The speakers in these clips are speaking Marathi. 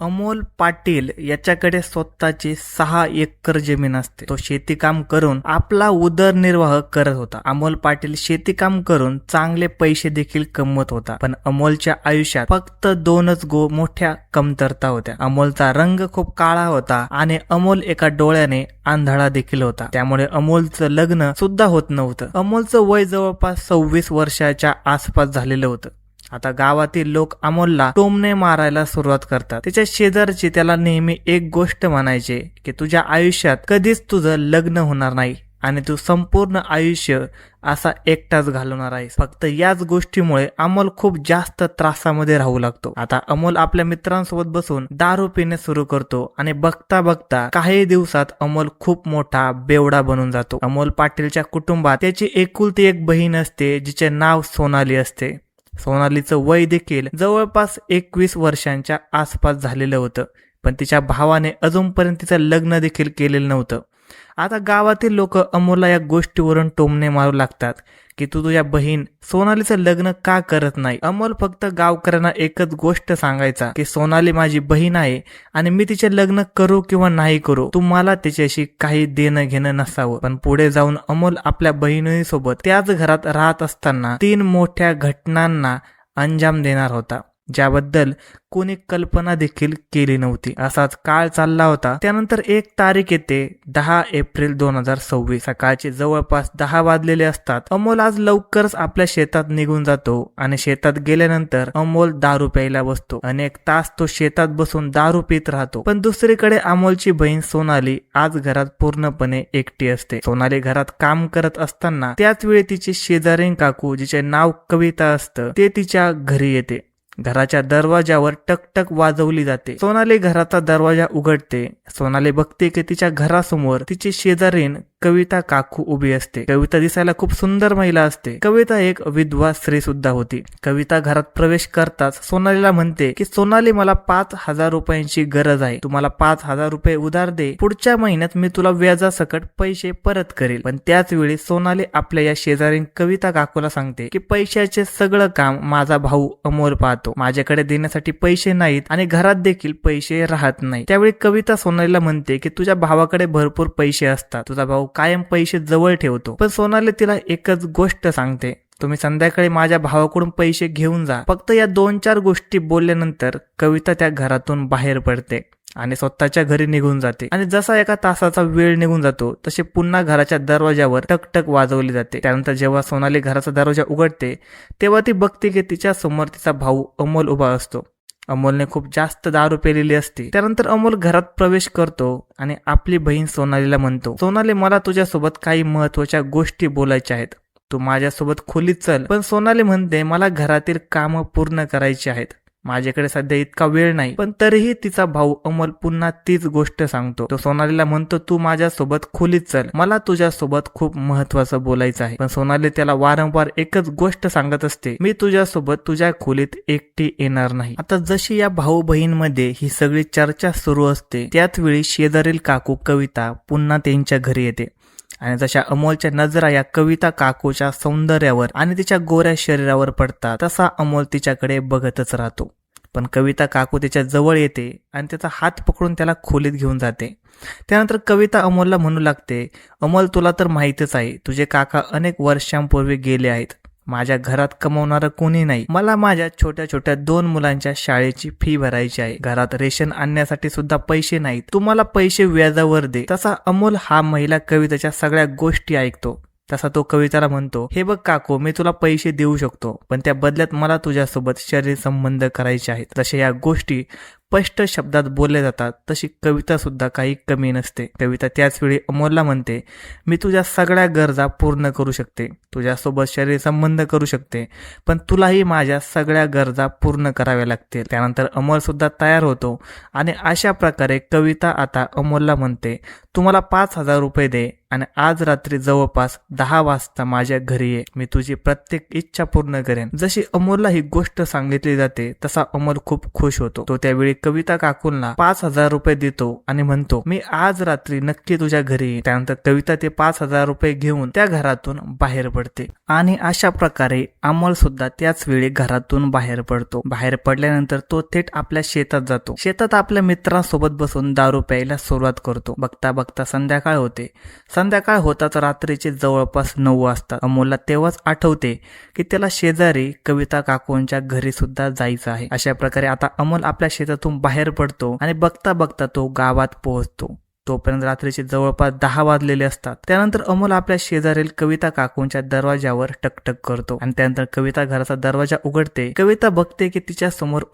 अमोल पाटील याच्याकडे स्वतःची 6 एकर जमीन असते. तो शेतीकाम करून आपला उदरनिर्वाह करत होता. अमोल पाटील शेतीकाम करून चांगले पैसे देखील कमवत होता. पण अमोलच्या आयुष्यात फक्त 2च मोठ्या कमतरता होत्या. अमोलचा रंग खूप काळा होता आणि अमोल एका डोळ्याने आंधळा देखील होता. त्यामुळे अमोलचं लग्न सुद्धा होत नव्हतं. अमोलचं वय जवळपास 26 वर्षाच्या आसपास झालेलं होतं. आता गावातील लोक अमोलला टोमणे मारायला सुरुवात करतात. त्याच्या शेजारची त्याला नेहमी एक गोष्ट म्हणायचे की तुझ्या आयुष्यात कधीच तुझं लग्न होणार नाही आणि तू संपूर्ण आयुष्य असा एकटाच घालवणार आहेस. फक्त याच गोष्टीमुळे अमोल खूप जास्त त्रासामध्ये राहू लागतो. आता अमोल आपल्या मित्रांसोबत बसून दारू पिणे सुरू करतो आणि बघता बघता काही दिवसात अमोल खूप मोठा बेवडा बनून जातो. अमोल पाटीलच्या कुटुंबात त्याची एकुलती एक बहीण असते जिचे नाव सोनाली असते. सोनालीचं वय देखील जवळपास 21 वर्षांच्या आसपास झालेलं होतं. पण तिच्या भावाने अजूनपर्यंत तिचं लग्न देखील केलेलं नव्हतं. आता गावातील लोक अमोलला या गोष्टीवरून टोमणे मारू लागतात की तू तुझ्या बहीण सोनालीचं लग्न का करत नाही. अमोल फक्त गावकऱ्यांना एकच गोष्ट सांगायचा की सोनाली माझी बहीण आहे आणि मी तिचे लग्न करू किंवा नाही करू, तुम्हाला तिच्याशी काही देणं घेणं नसावं. पण पुढे जाऊन अमोल आपल्या बहिणीसोबत त्याच घरात राहत असताना 3 मोठ्या घटनांना अंजाम देणार होता, ज्याबद्दल कोणी कल्पना देखील केली नव्हती. असाच काळ चालला होता. त्यानंतर एक तारीख येते 10 एप्रिल 2026. सकाळचे जवळपास 10 वाजलेले असतात. अमोल आज लवकरच आपल्या शेतात निघून जातो आणि शेतात गेल्यानंतर अमोल दारू प्यायला बसतो. अनेक तास तो शेतात बसून दारू पित राहतो. पण दुसरीकडे अमोलची बहीण सोनाली आज घरात पूर्णपणे एकटी असते. सोनाली घरात काम करत असताना त्याच वेळी तिची शेजारीण काकू, जिचे नाव कविता असतं, ते तिच्या घरी येते. घराच्या दरवाजावर टकटक वाजवली जाते. सोनाली घराचा दरवाजा उघडते. सोनाली बघते की तिच्या घरासमोर तिची शेजारीण कविता काकू उभी असते. कविता दिसायला खूप सुंदर महिला असते. कविता एक विधवा स्त्री सुद्धा होती. कविता घरात प्रवेश करताच सोनालीला म्हणते की सोनाली, मला 5,000 रुपयांची गरज आहे. तू मला 5,000 रुपये उधार दे. पुढच्या महिन्यात मी तुला व्याजासकट पैसे परत करेल. पण त्याच वेळी सोनाली आपल्या या शेजारीण कविता काकूला सांगते की पैशाचे सगळं काम माझा भाऊ अमोल पाहतो. माझ्याकडे देण्यासाठी पैसे नाहीत आणि घरात देखील पैसे राहत नाही. त्यावेळी कविता सोनालीला म्हणते की तुझ्या भावाकडे भरपूर पैसे असतात, तुझा भाऊ कायम पैसे जवळ ठेवतो. पण सोनाली तिला एकच गोष्ट सांगते, तुम्ही संध्याकाळी माझ्या भावाकडून पैसे घेऊन जा. फक्त या 2-4 गोष्टी बोलल्यानंतर कविता त्या घरातून बाहेर पडते आणि स्वतःच्या घरी निघून जाते. आणि जसा एका तासाचा वेळ निघून जातो तसे पुन्हा घराच्या दरवाजावर टकटक वाजवली जाते. त्यानंतर जेव्हा सोनाली घराचा दरवाजा उघडते तेव्हा ती बघते की तिच्या समोर तिचा भाऊ अमोल उभा असतो. अमोलने खूप जास्त दारू पेलेली असते. त्यानंतर अमोल घरात प्रवेश करतो आणि आपली बहीण सोनालीला म्हणतो, सोनाली, मला तुझ्यासोबत काही महत्वाच्या गोष्टी बोलायच्या आहेत. तू माझ्यासोबत खोलीत चल. पण सोनाली म्हणते, मला घरातील कामं पूर्ण करायची आहेत. माझ्याकडे सध्या इतका वेळ नाही. पण तरीही तिचा भाऊ अमोल पुन्हा तीच गोष्ट सांगतो. तो सोनालीला म्हणतो, तू माझ्यासोबत खोलीत चल, मला तुझ्यासोबत खूप महत्वाचं बोलायचं आहे. पण सोनाली त्याला वारंवार एकच गोष्ट सांगत असते, मी तुझ्यासोबत तुझ्या खोलीत एकटी येणार नाही. आता जशी या भाऊ बहीणमध्ये ही सगळी चर्चा सुरू असते त्याच वेळी शेजारील काकू कविता पुन्हा त्यांच्या घरी येते. आणि जशा अमोलच्या नजरा या कविता काकूच्या सौंदर्यावर आणि तिच्या गोऱ्या शरीरावर पडतात तसा अमोल तिच्याकडे बघतच राहतो. पण कविता काकू तिच्या जवळ येते आणि त्याचा हात पकडून त्याला खोलीत घेऊन जाते. त्यानंतर कविता अमोलला म्हणू लागते, अमोल, तुला तर माहीतच आहे, तुझे काका अनेक वर्षांपूर्वी गेले आहेत. माझ्या घरात कमवणारं कोणी नाही. मला माझ्या छोट्या छोट्या 2 मुलांच्या शाळेची फी भरायची आहे. घरात रेशन आणण्यासाठी सुद्धा पैसे नाहीत. तुम्हाला पैसे व्याजावर दे. तसा अमोल हा महिला कवितेच्या सगळ्या गोष्टी ऐकतो. तसा तो कविताला म्हणतो, हे बघ काकू, मी तुला पैसे देऊ शकतो, पण त्या बदल्यात मला तुझ्यासोबत शरीर संबंध करायचे आहेत. जसे या गोष्टी स्पष्ट शब्दात बोलल्या जातात तशी कविता सुद्धा काही कमी नसते. कविता त्याच वेळी अमोलला म्हणते, मी तुझ्या सगळ्या गरजा पूर्ण करू शकते, तुझ्यासोबत शरीर संबंध करू शकते, पण तुलाही माझ्या सगळ्या गरजा पूर्ण कराव्या लागतील. त्यानंतर अमोल सुद्धा तयार होतो आणि अशा प्रकारे कविता आता अमोलला म्हणते, तू मला 5,000 रुपये दे आणि आज रात्री जवळपास 10 वाजता माझ्या घरी ये, मी तुझी प्रत्येक इच्छा पूर्ण करेन. जशी अमोलला ही गोष्ट सांगितली जाते तसा अमोल खूप खुश होतो. तो त्यावेळी कविता काकूंना 5,000 रुपये देतो आणि म्हणतो, मी आज रात्री नक्की तुझ्या घरी येईन. त्यानंतर कविता ते 5,000 रुपये घेऊन त्या घरातून बाहेर पडते आणि अशा प्रकारे अमोल सुद्धा त्याच वेळी घरातून बाहेर पडतो. बाहेर पडल्यानंतर तो थेट आपल्या शेतात जातो. शेतात आपल्या मित्रांसोबत बसून दारू प्यायला सुरुवात करतो. बघता बघता संध्याकाळ होते. संध्याकाळ होताच रात्रीचे जवळपास 9 वाजतात. अमोलला तेव्हाच आठवते की त्याला शेजारी कविता काकूंच्या घरी सुद्धा जायचं आहे. अशा प्रकारे आता अमोल आपल्या शेतातून बाहेर पडतो आणि बघता बघता तो गावात पोहोचतो. तोपर्यंत रात्रीचे जवळपास 10 वाजलेले असतात. त्यानंतर अमोल आपल्या शेजारील कविता काकूंच्या दरवाजावर टकटक करतो आणि त्यानंतर कविता घराचा दरवाजा उघडते. कविता बघते की तिच्या समोर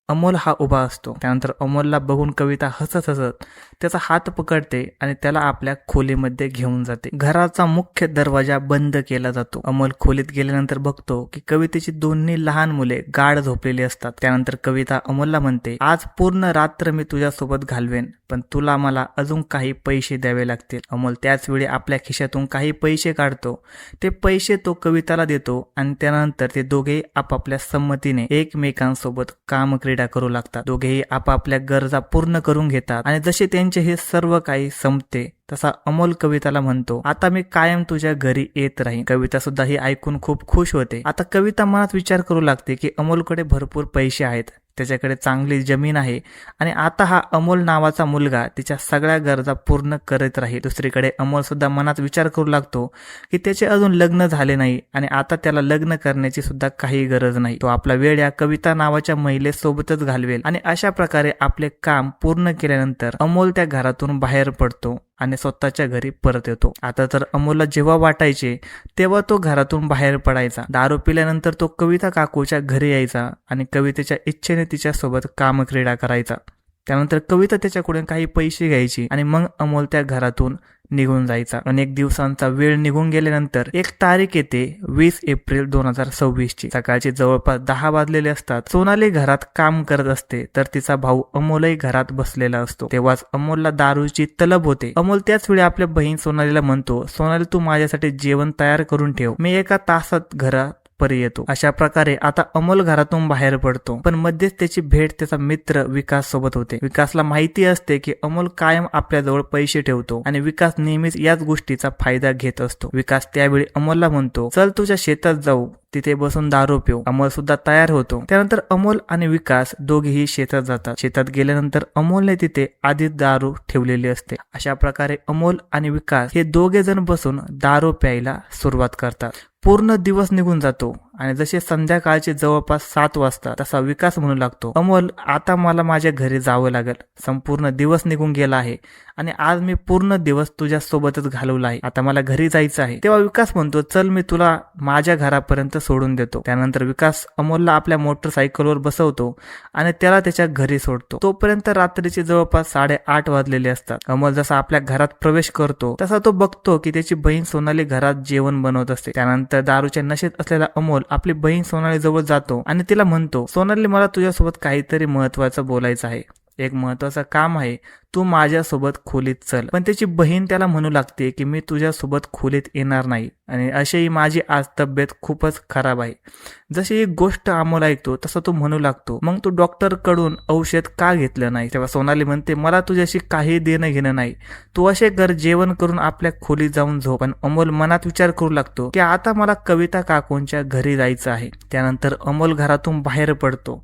अमोल हा उभा असतो. त्यानंतर अमोलला बघून कविता हसत हसत त्याचा हात पकडते आणि त्याला आपल्या खोलीमध्ये घेऊन जाते. घराचा मुख्य दरवाजा बंद केला जातो. अमोल खोलीत गेल्यानंतर बघतो की कवितेची दोन्ही लहान मुले गाढ झोपलेली असतात. त्यानंतर कविता अमोलला म्हणते, आज पूर्ण रात्र मी तुझ्यासोबत घालवेन, पण तुला मला अजून काही पैसे द्यावे लागतील. अमोल त्याच वेळी आपल्या खिशातून काही पैसे काढतो. ते पैसे तो कविताला देतो आणि त्यानंतर ते दोघेही आपापल्या संमतीने एकमेकांसोबत कामक्रीडा करू लागतात. दोघेही आपापल्या गरजा पूर्ण करून घेतात आणि जसे त्यांचे हे सर्व काही संपते तसा अमोल कविताला म्हणतो, आता मी कायम तुझ्या घरी येत राहीन. कविता सुद्धा ही ऐकून खूप खुश होते. आता कविता मनात विचार करू लागते की अमोलकडे भरपूर पैसे आहेत, त्याच्याकडे चांगली जमीन आहे आणि आता हा अमोल नावाचा मुलगा तिच्या सगळ्या गरजा पूर्ण करत राहील. दुसरीकडे अमोल सुद्धा मनात विचार करू लागतो की त्याचे अजून लग्न झाले नाही आणि आता त्याला लग्न करण्याची सुद्धा काही गरज नाही. तो आपला वेळ या कविता नावाच्या महिलेसोबतच घालवेल आणि अशा प्रकारे आपले काम पूर्ण केल्यानंतर अमोल त्या घरातून बाहेर पडतो आणि स्वतःच्या घरी परत येतो. आता तर अमोलला जेव्हा वाटायचे तेव्हा तो घरातून बाहेर पडायचा. दारू पिल्यानंतर तो कविता काकूच्या घरी यायचा आणि कवितेच्या इच्छेने तिच्यासोबत कामक्रीडा करायचा. त्यानंतर कविता त्याच्याकडून काही पैसे घ्यायची आणि मग अमोल त्या घरातून निघून जायचा. अनेक दिवसांचा वेळ निघून गेल्यानंतर एक तारीख येते 20 एप्रिल 2026 ची. सकाळचे जवळपास 10 वाजलेले असतात. सोनाली घरात काम करत असते तर तिचा भाऊ अमोलही घरात बसलेला असतो. तेव्हाच अमोलला दारूची तलब होते. अमोल त्याच वेळी आपल्या बहीण सोनालीला म्हणतो, सोनाली तू माझ्यासाठी जेवण तयार करून ठेव, मी एका तासात घरात परी येतो. अशा प्रकारे आता अमोल घरातून बाहेर पडतो. पण मध्येच त्याची भेट त्याचा मित्र विकास सोबत होते. विकासला माहिती असते की अमोल कायम आपल्याजवळ पैसे ठेवतो आणि विकास नेहमीच याच गोष्टीचा फायदा घेत असतो. विकास त्यावेळी अमोलला म्हणतो, चल तुझ्या शेतात जाऊ, तिथे बसून दारू पिऊ. अमोल सुद्धा तयार होतो. त्यानंतर अमोल आणि विकास दोघेही शेतात जातात. शेतात गेल्यानंतर अमोलने तिथे आधीच दारू ठेवलेली असते. अशा प्रकारे अमोल आणि विकास हे दोघे जण बसून दारू प्यायला सुरुवात करतात. पूर्ण दिवस निघून जातो आणि जसे संध्याकाळचे जवळपास 7 वाजता तसा विकास म्हणू लागतो, अमोल आता मला माझ्या घरी जावं लागेल, संपूर्ण दिवस निघून गेला आहे आणि आज मी पूर्ण दिवस तुझ्या सोबतच घालवला आहे, आता मला घरी जायचं आहे. तेव्हा विकास म्हणतो, चल मी तुला माझ्या घरापर्यंत सोडून देतो. त्यानंतर विकास अमोलला आपल्या मोटरसायकलवर बसवतो आणि त्याला त्याच्या घरी सोडतो. तोपर्यंत रात्रीचे जवळपास 8:30 वाजलेले असतात. अमोल जसा आपल्या घरात प्रवेश करतो तसा तो बघतो की त्याची बहीण सोनाली घरात जेवण बनवत असते. त्यानंतर दारूच्या नशेत असलेला अमोल आपली बहीण सोनाली जवळ जातो आणि तिला म्हणतो, सोनाली मला तुझ्यासोबत काहीतरी महत्वाचं बोलायचं आहे, एक महत्वाचं काम आहे, तू माझ्यासोबत खोलीत चल. पण त्याची बहीण त्याला म्हणू लागते की मी तुझ्यासोबत खोलीत येणार नाही आणि अशीही माझी आज तब्येत खूपच खराब आहे. जशी एक गोष्ट अमोल ऐकतो तसं तो म्हणू लागतो, मग तू डॉक्टर कडून औषध का घेतलं नाही? तेव्हा सोनाली म्हणते, मला तुझ्याशी काही देणं घेणं नाही, तू असे घर जेवण करून आपल्या खोलीत जाऊन झोप. पण अमोल मनात विचार करू लागतो की आता मला कविता काकूंच्या घरी जायचं आहे. त्यानंतर अमोल घरातून बाहेर पडतो.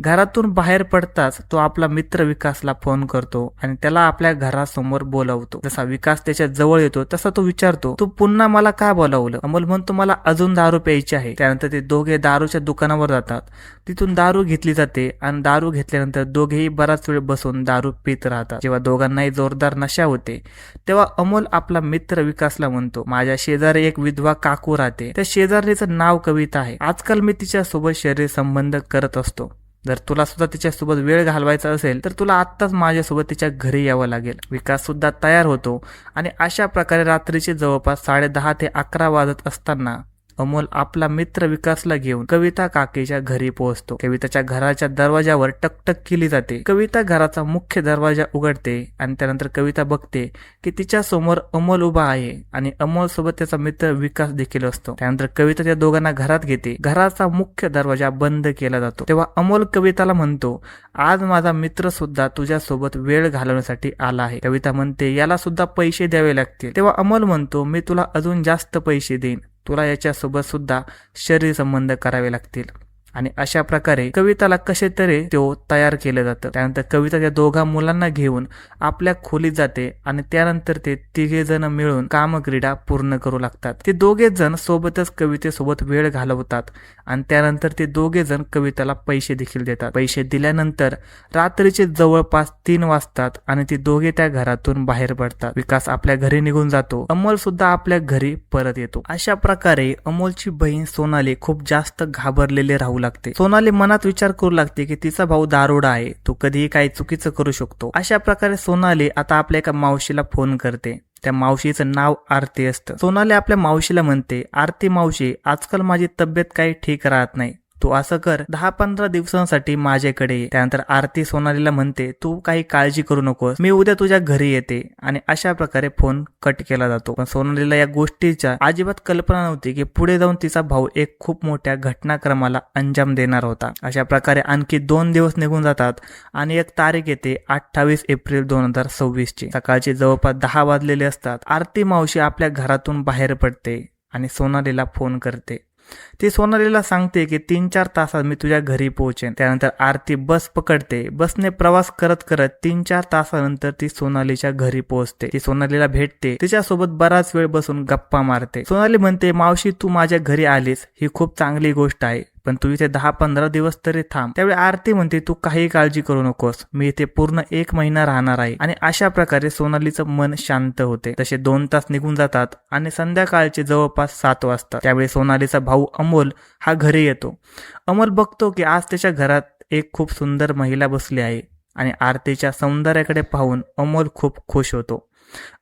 घरातून बाहेर पडताच तो आपला मित्र विकासला फोन करतो आणि त्याला आपल्या घरासमोर बोलावतो. जसा विकास त्याच्या जवळ येतो तसा तो विचारतो, तू पुन्हा मला का बोलावलं? अमोल म्हणतो, मला अजून दारू प्यायची आहे. त्यानंतर ते दोघे दारूच्या दुकानावर जातात. तिथून दारू घेतली जाते आणि दारू घेतल्यानंतर दोघेही बराच वेळ बसून दारू पित राहतात. जेव्हा दोघांनाही जोरदार नशा होते तेव्हा अमोल आपला मित्र विकासला म्हणतो, माझ्या शेजारी एक विधवा काकू राहते, त्या शेजारीचं नाव कविता आहे. आजकाल मी तिच्या सोबत शरीर संबंध करत असतो. जर तुला सुद्धा तिच्यासोबत वेळ घालवायचा असेल तर तुला आत्ताच माझ्यासोबत तिच्या घरी यावं लागेल. विकास सुद्धा तयार होतो आणि अशा प्रकारे रात्रीचे जवळपास 10:30 ते 11 वाजत असताना अमोल आपला मित्र विकासला घेऊन कविता काकीच्या घरी पोहोचतो. कविताच्या घराच्या दरवाजावर टकटक केली जाते. कविता घराचा मुख्य दरवाजा उघडते आणि त्यानंतर कविता बघते की तिच्या समोर अमोल उभा आहे आणि अमोल सोबत त्याचा मित्र विकास देखील असतो. त्यानंतर कविता त्या दोघांना घरात घेते. घराचा मुख्य दरवाजा बंद केला जातो. तेव्हा अमोल कविताला म्हणतो, आज माझा मित्र सुद्धा तुझ्या सोबत वेळ घालवण्यासाठी आला आहे. कविता म्हणते, याला सुद्धा पैसे द्यावे लागतील. तेव्हा अमोल म्हणतो, मी तुला अजून जास्त पैसे देईन, तुला याच्यासोबत सुद्धा शरीर संबंध करावे लागतील. आणि अशा प्रकारे कविताला कसे तरी तो तयार केलं जातं. त्यानंतर कविता त्या दोघा मुलांना घेऊन आपल्या खोलीत जाते आणि त्यानंतर ते तिघे जण मिळून कामक्रीडा पूर्ण करू लागतात. ते दोघे जण सोबतच कवितेसोबत वेळ घालवतात आणि त्यानंतर ते दोघे जण कविताला पैसे देखील देतात. पैसे दिल्यानंतर रात्रीचे जवळपास 3 वाजतात आणि ते दोघे त्या घरातून बाहेर पडतात. विकास आपल्या घरी निघून जातो. अमोल सुद्धा आपल्या घरी परत येतो. अशा प्रकारे अमोलची बहीण सोनाली खूप जास्त घाबरलेली राहू लागते. सोनाली मनात विचार करू लागते की तिचा भाऊ दारुडा आहे, तो कधीही काही चुकीचं करू शकतो. अशा प्रकारे सोनाली आता आपल्या एका मावशीला फोन करते. त्या मावशीचं नाव आरती असतं. सोनाली आपल्या मावशीला म्हणते, आरती मावशी, आजकाल माझी तब्येत काही ठीक राहत नाही, तू असं कर, 10-15 दिवसांसाठी माझ्याकडे ये. त्यानंतर आरती सोनालीला म्हणते, तू काही काळजी करू नकोस, मी उद्या तुझ्या घरी येते. आणि अशा प्रकारे फोन कट केला जातो. पण सोनालीला या गोष्टीच्या अजिबात कल्पना नव्हती की पुढे जाऊन तिचा भाऊ एक खूप मोठ्या घटनाक्रमाला अंजाम देणार होता. अशा प्रकारे आणखी 2 दिवस निघून जातात आणि एक तारीख येते 28 एप्रिल 2026 ची. सकाळचे जवळपास 10 वाजलेले असतात. आरती मावशी आपल्या घरातून बाहेर पडते आणि सोनालीला फोन करते. ती सोनालीला सांगते की 3-4 तासात मी तुझ्या घरी पोहोचेन. त्यानंतर आरती बस पकडते. बसने प्रवास करत करत 3-4 तासानंतर ती सोनालीच्या घरी पोहोचते. ती सोनालीला भेटते. तिच्यासोबत बराच वेळ बसून गप्पा मारते. सोनाली म्हणते, मावशी, तू माझ्या घरी आलीस ही खूप चांगली गोष्ट आहे, पण तू इथे 10-15 दिवस तरी थांब. त्यावेळी आरती म्हणते, तू काही काळजी करू नकोस, मी इथे पूर्ण 1 महिना राहणार आहे. आणि अशा प्रकारे सोनालीचं मन शांत होते. तसे 2 तास निघून जातात आणि संध्याकाळचे जवळपास 7 वाजतात. त्यावेळी सोनालीचा भाऊ अमोल हा घरी येतो. अमोल बघतो की आज त्याच्या घरात एक खूप सुंदर महिला बसली आहे आणि आरतीच्या सौंदर्याकडे पाहून अमोल खूप खुश होतो.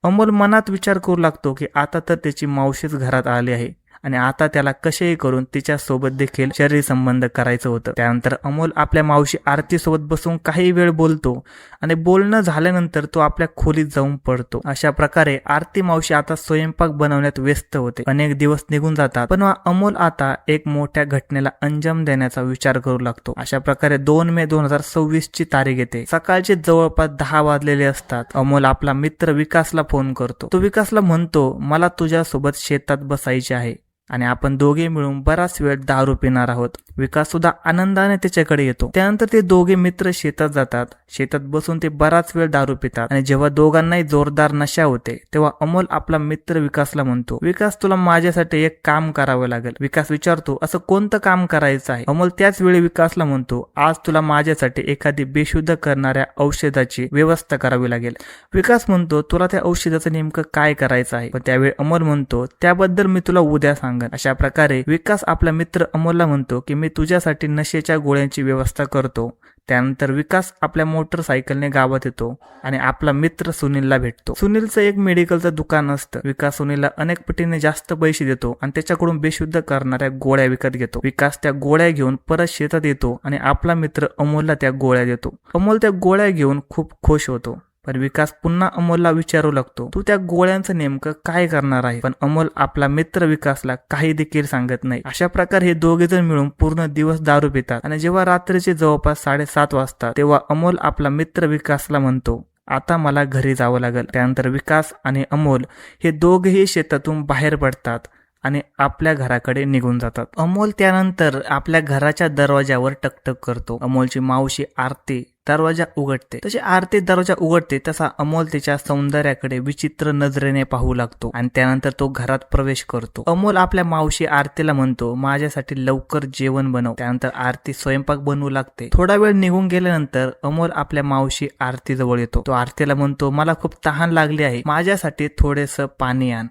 अमोल मनात विचार करू लागतो की आता तर त्याची मावशीच घरात आली आहे आणि आता त्याला कसेही करून तिच्या सोबत देखील शरीर संबंध करायचं होतं. त्यानंतर अमोल आपल्या मावशी आरती सोबत बसून काही वेळ बोलतो आणि बोलणं झाल्यानंतर तो आपल्या खोलीत जाऊन पडतो. अशा प्रकारे आरती मावशी आता स्वयंपाक बनवण्यात व्यस्त होते. अनेक दिवस निघून जातात, पण अमोल आता एक मोठ्या घटनेला अंजाम देण्याचा विचार करू लागतो. अशा प्रकारे 2 मे 2026 ची तारीख येते. सकाळचे जवळपास 10 वाजलेले असतात. अमोल आपला मित्र विकासला फोन करतो. तो विकासला म्हणतो, मला तुझ्या सोबत शेतात बसायचे आहे आणि आपण दोघे मिळून बराच वेळ दारू पिणार आहोत. विकास सुद्धा आनंदाने त्याच्याकडे येतो. त्यानंतर ते दोघे मित्र शेतात जातात. शेतात बसून ते बराच वेळ दारू पितात आणि जेव्हा दोघांनाही जोरदार नशा होते तेव्हा अमोल आपला मित्र विकासला म्हणतो, विकास, तुला माझ्यासाठी एक काम करावं लागेल. विकास विचारतो, असं कोणतं काम करायचं आहे? अमोल त्याच वेळी विकासला म्हणतो, आज तुला माझ्यासाठी एखादी बेशुद्ध करणाऱ्या औषधाची व्यवस्था करावी लागेल. विकास म्हणतो, तुला त्या औषधाचं नेमकं काय करायचं आहे? पण त्यावेळी अमोल म्हणतो, त्याबद्दल मी तुला उद्या सांगेन. अशा प्रकारे विकास आपला मित्र अमोलला म्हणतो की मी तुझ्यासाठी नशेच्या गोळ्यांची व्यवस्था करतो. त्यानंतर विकास आपल्या मोटरसायकलने गावात येतो आणि आपला मित्र सुनीलला भेटतो. सुनीलचं एक मेडिकलचं दुकान असतं. विकास सुनीलला अनेक पटीने जास्त पैसे देतो आणि त्याच्याकडून बेशुद्ध करणाऱ्या गोळ्या विकत घेतो. विकास त्या गोळ्या घेऊन परत शेतात येतो आणि आपला मित्र अमोलला त्या गोळ्या देतो. अमोल त्या गोळ्या घेऊन खूप खुश होतो. पण विकास पुन्हा अमोलला विचारू लागतो, तू त्या गोळ्यांचं नेमकं काय करणार आहे? पण अमोल आपला मित्र विकासला काही देखील सांगत नाही. अशा प्रकारे हे दोघे जण मिळून पूर्ण दिवस दारू पितात आणि जेव्हा रात्रीचे जवळपास 7:30 वाजतात तेव्हा अमोल आपला मित्र विकासला म्हणतो, आता मला घरी जावं लागेल. त्यानंतर विकास आणि अमोल हे दोघेही शेतातून बाहेर पडतात आणि आपल्या घराकडे निघून जातात. अमोल त्यानंतर आपल्या घराच्या दरवाजावर टकटक करतो. अमोलची मावशी आरती दरवाजा उघडते. तशी आरती दरवाजा उघडते तसा अमोल तिच्या सौंदर्याकडे विचित्र नजरेने पाहू लागतो आणि त्यानंतर तो घरात प्रवेश करतो. अमोल आपल्या मावशी आरतीला म्हणतो, माझ्यासाठी लवकर जेवण बनव. त्यानंतर आरती स्वयंपाक बनवू लागते. थोडा वेळ निघून गेल्यानंतर अमोल आपल्या मावशी आरती जवळ येतो. तो आरतीला म्हणतो, मला खूप तहान लागली आहे, माझ्यासाठी थोडेस पाणी आण.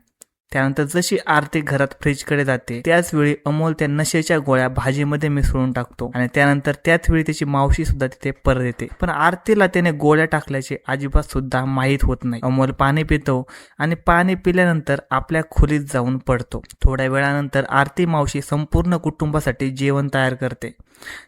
त्यानंतर जशी आरती घरात फ्रीजकडे जाते त्याच वेळी अमोल त्या नशेच्या गोळ्या भाजीमध्ये मिसळून टाकतो आणि त्यानंतर त्याच वेळी त्याची मावशी सुद्धा तिथे परत येते. पण आरतीला त्याने गोळ्या टाकल्याचे अजिबात सुद्धा माहीत होत नाही. अमोल पाणी पितो आणि पाणी पिल्यानंतर आपल्या खोलीत जाऊन पडतो. थोड्या वेळानंतर आरती मावशी संपूर्ण कुटुंबासाठी जेवण तयार करते.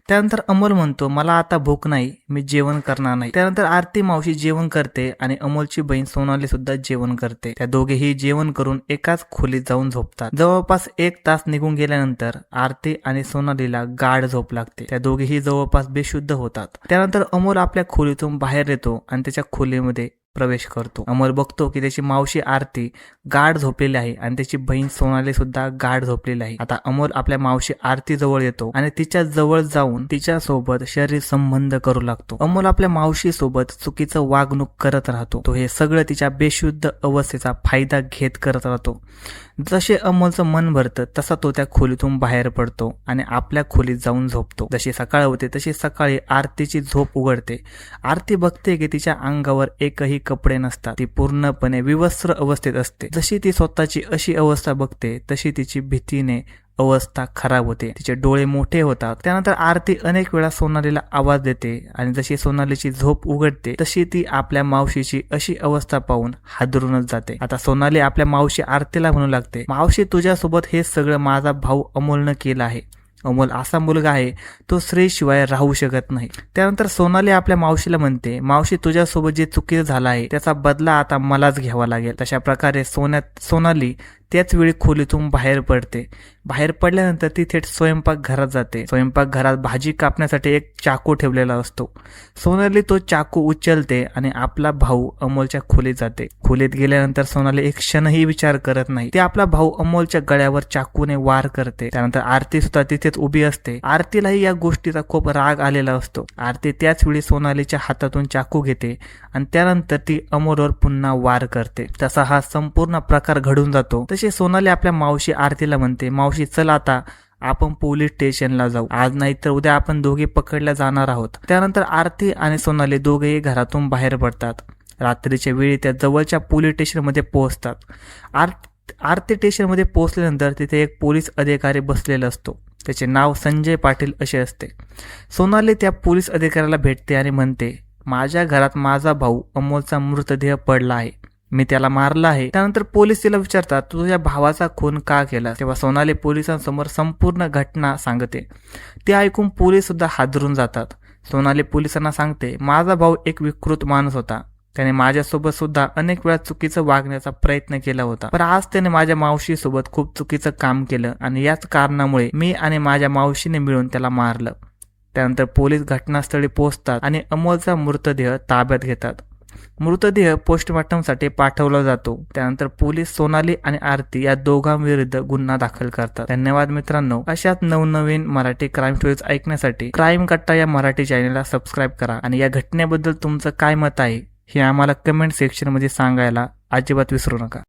त्यानंतर अमोल म्हणतो मला आता भूक नाही, मी जेवण करणार नाही. त्यानंतर आरती मावशी जेवण करते आणि अमोलची बहीण सोनाली सुद्धा जेवण करते. त्या दोघेही जेवण करून एकाच खोलीत जाऊन झोपतात. जवळपास 1 तास निघून गेल्यानंतर आरती आणि सोनालीला गाढ झोप लागते. त्या दोघेही जवळपास बेशुद्ध होतात. त्यानंतर अमोल आपल्या खोलीतून बाहेर येतो आणि त्याच्या खोलीमध्ये प्रवेश करतो. अमोल बघतो की त्याची मावशी आरती गाढ झोपलेली आहे आणि त्याची बहीण सोनाली सुद्धा गाढ झोपलेली आहे. आता अमोल आपल्या मावशी आरती जवळ येतो आणि तिच्या जवळ जाऊन तिच्या सोबत शरीर संबंध करू लागतो. अमोल आपल्या मावशी सोबत चुकीचं वागणूक करत राहतो. तो हे सगळं तिच्या बेशुद्ध अवस्थेचा फायदा घेत करत राहतो. जसे अमोलचं मन भरतं तसा तो त्या खोलीतून बाहेर पडतो आणि आपल्या खोलीत जाऊन झोपतो. जशी सकाळ होते तशी सकाळी आरतीची झोप उघडते. आरती बघते की तिच्या अंगावर एकही कपडे नसतात. ती पूर्णपणे विवस्त्र अवस्थेत असते. जशी ती स्वतःची अशी अवस्था बघते तशी तिची भीतीने अवस्था खराब होते. तिचे डोळे मोठे होतात. त्यानंतर आरती अनेक वेळा सोनालीला आवाज देते आणि जशी सोनालीची झोप उघडते तशी ती आपल्या मावशीची अशी अवस्था पाहून हादरूनच जाते. आता सोनाली आपल्या मावशी आरतीला म्हणू लागते, मावशी तुझ्यासोबत हे सगळं माझा भाऊ अमोलनं केलं आहे. अमोल असा मुलगा आहे तो स्त्रीशिवाय राहू शकत नाही. त्यानंतर सोनाली आपल्या मावशीला म्हणते, मावशी तुझ्यासोबत जे चुकीचं झालं आहे त्याचा बदला आता मलाच घ्यावा लागेल. तशा प्रकारे सोनाली त्याच वेळी खोलीतून बाहेर पडते. बाहेर पडल्यानंतर ती थेट स्वयंपाकघरात जाते. स्वयंपाकघरात भाजी कापण्यासाठी एक चाकू ठेवलेला असतो. सोनाली तो चाकू उचलते आणि आपला भाऊ अमोलच्या खोलीत जाते. खोलीत गेल्यानंतर सोनाली एक क्षणही विचार करत नाही. ती आपला भाऊ अमोलच्या गळ्यावर चाकूने वार करते. त्यानंतर आरती सुद्धा तिथेच उभी असते. आरतीलाही या गोष्टीचा खूप राग आलेला असतो. आरती त्याच वेळी सोनालीच्या हातातून चाकू घेते आणि त्यानंतर ती अमोलवर पुन्हा वार करते. तसा हा संपूर्ण प्रकार घडून जातो. तशी सोनाली आपल्या मावशी आरतीला म्हणते, मावशी चल आता आपण पोलीस स्टेशनला जाऊ. आज नाही तर उद्या आपण दोघे पकडल्या जाणार आहोत. त्यानंतर आरती आणि सोनाली दोघेही घरातून बाहेर पडतात. रात्रीच्या वेळी त्या जवळच्या पोलीस स्टेशनमध्ये पोहोचतात. आरती स्टेशनमध्ये पोहोचल्यानंतर तिथे एक पोलीस अधिकारी बसलेला असतो. त्याचे नाव संजय पाटील असे असते. सोनाली त्या पोलीस अधिकाऱ्याला भेटते आणि म्हणते, माझ्या घरात माझा भाऊ अमोलचा मृतदेह पडला आहे, मी त्याला मारला आहे. त्यानंतर पोलीस तिला विचारतात, तू तुझ्या भावाचा खून का केला? तेव्हा सोनाली पोलिसांसमोर संपूर्ण घटना सांगते. ते ऐकून पोलीस सुद्धा हादरून जातात. सोनाली पोलिसांना सांगते, माझा भाऊ एक विकृत माणूस होता. त्याने माझ्यासोबत सुद्धा अनेक वेळा चुकीचं वागण्याचा प्रयत्न केला होता, पण आज त्याने माझ्या मावशीसोबत खूप चुकीचं काम केलं आणि याच कारणामुळे मी आणि माझ्या मावशीने मिळून त्याला मारलं. त्यानंतर पोलीस घटनास्थळी पोहोचतात आणि अमोलचा मृतदेह ताब्यात घेतात. मृतदेह पोस्टमॉर्टमसाठी पाठवला जातो. त्यानंतर पोलीस सोनाली आणि आरती या दोघांविरुद्ध गुन्हा दाखल करतात. धन्यवाद मित्रांनो. अशाच नवनवीन मराठी क्राईम स्टोरीज ऐकण्यासाठी क्राईम कट्टा या मराठी चॅनलला सबस्क्राईब करा आणि या घटनेबद्दल तुमचं काय मत आहे हे आम्हाला कमेंट सेक्शन मध्ये सांगायला अजिबात विसरू नका.